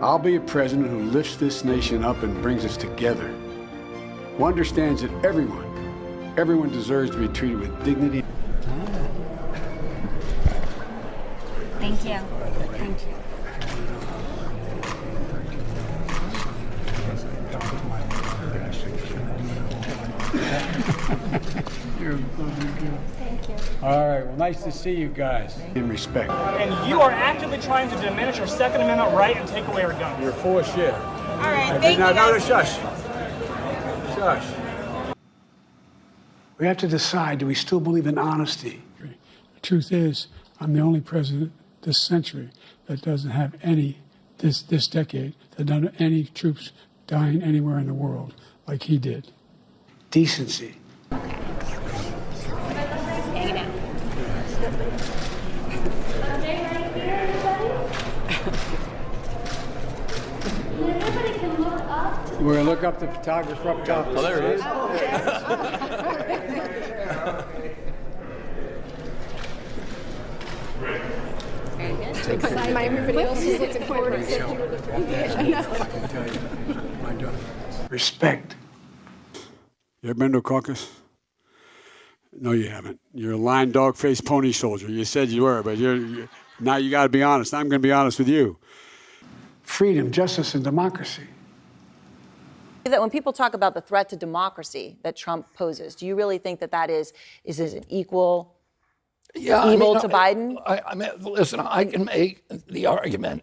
I'll be a president who lifts this nation up and brings us together, who understands that everyone deserves to be treated with dignity. Thank you. Thank you. Thank you. All right, well, nice to see you guys. In respect. And you are actively trying to diminish our Second Amendment right and take away our guns. You're full of shit. All right, thank you. No, shush. Shush. We have to decide, do we still believe in honesty? The truth is, I'm the only president this century that doesn't have this decade, that doesn't have any troops dying anywhere in the world like he did. Decency. Hanging out. We're going to look up the photographer up top. Oh, there he is. Very good. Everybody else is looking forward to Respect. You ever been to a caucus? No, you haven't. You're a lying dog-faced pony soldier. You said you were, but now you got to be honest. I'm going to be honest with you. Freedom, justice, and democracy. That when people talk about the threat to democracy that Trump poses, do you really think that is an equal evil to Biden? I mean, listen, I can make the argument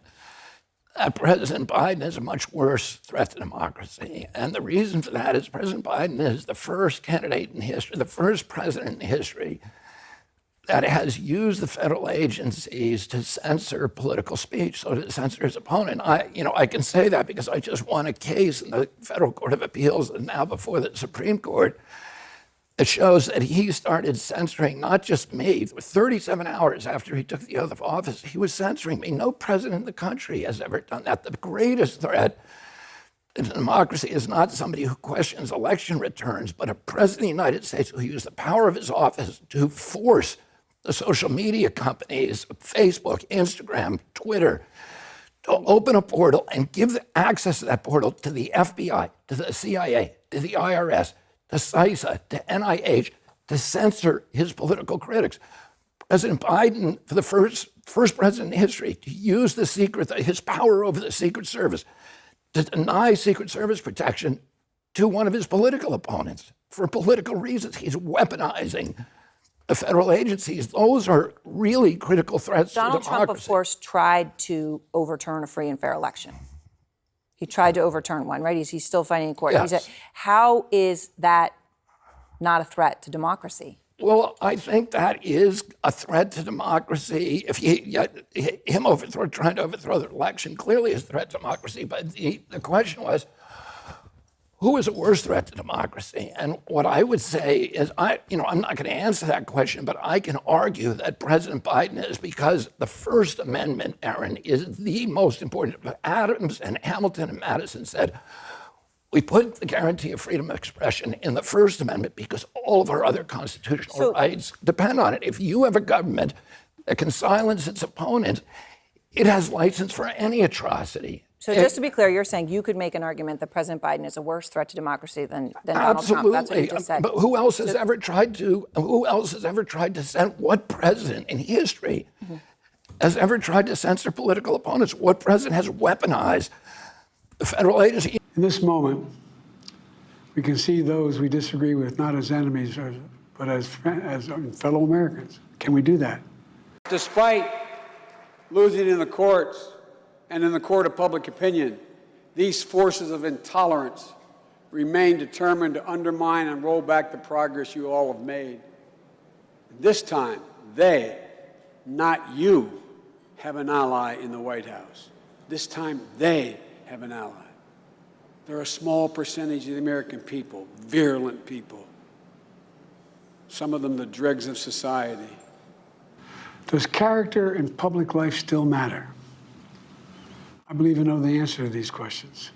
that President Biden is a much worse threat to democracy. And the reason for that is President Biden is the first candidate in history, the first president in history that has used the federal agencies to censor political speech, so to censor his opponent. I can say that because I just won a case in the Federal Court of Appeals and now before the Supreme Court. It shows that he started censoring not just me. 37 hours after he took the oath of office, he was censoring me. No president in the country has ever done that. The greatest threat to democracy is not somebody who questions election returns, but a president of the United States who used the power of his office to force the social media companies, Facebook, Instagram, Twitter, to open a portal and give access to that portal to the FBI, to the CIA, to the IRS, to CISA, to NIH, to censor his political critics. President Biden, for the first president in history, to use his power over the Secret Service to deny Secret Service protection to one of his political opponents for political reasons. He's weaponizing the federal agencies. Those are really critical threats to democracy. Donald Trump, of course, tried to overturn a free and fair election. He tried to overturn one, right? He's still fighting in court. Yes. How is that not a threat to democracy? Well, I think that is a threat to democracy. If trying to overthrow the election clearly is a threat to democracy. But the question was, who is a worse threat to democracy? And what I would say is, I'm not going to answer that question, but I can argue that President Biden is, because the First Amendment, Aaron, is the most important. Adams and Hamilton and Madison said, we put the guarantee of freedom of expression in the First Amendment because all of our other constitutional rights depend on it. If you have a government that can silence its opponent, it has license for any atrocity. So just to be clear, you're saying you could make an argument that President Biden is a worse threat to democracy than Donald Trump. That's what you just said. But who else has ever tried to send, what president in history has ever tried to censor political opponents? What president has weaponized the federal agency? In this moment, we can see those we disagree with not as enemies, but as fellow Americans. Can we do that? Despite losing in the courts and in the court of public opinion, these forces of intolerance remain determined to undermine and roll back the progress you all have made. This time, they, not you, have an ally in the White House. This time, they have an ally. They're a small percentage of the American people, virulent people. Some of them the dregs of society. Does character in public life still matter? I believe I know the answer to these questions.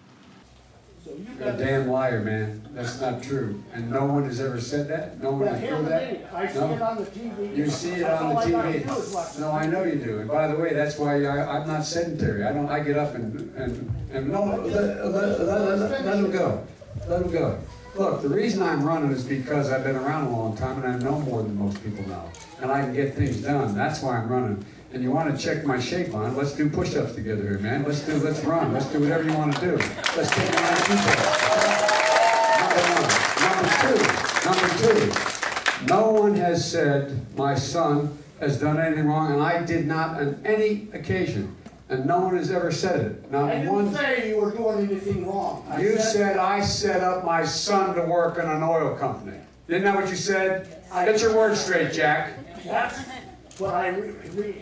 You're a damn liar, man. That's not true. And no one has ever said that? No one has proved that? I see it on the TV. You see it on the TV. No, I know you do. And by the way, that's why I'm not sedentary. I get up and no, let him go. Let him go. Look, the reason I'm running is because I've been around a long time and I know more than most people know. And I can get things done. That's why I'm running. And you want to check my shape on, let's do push-ups together here, man. Let's run. Let's do whatever you want to do. Let's take it on Number two, no one has said my son has done anything wrong, and I did not on any occasion. And no one has ever said it. Not I didn't say you were doing anything wrong. You said I set up my son to work in an oil company. Isn't that what you said? Get your words straight, Jack. That's what I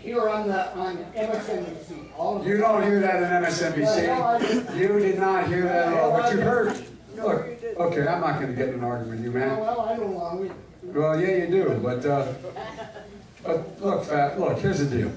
hear on MSNBC. All of You don't hear that in MSNBC. You did not hear that at all. What you heard. Look, okay, I'm not going to get in an argument with you, man. Well, I don't want to. Well, yeah, you do. But look, Fat, look, here's the deal.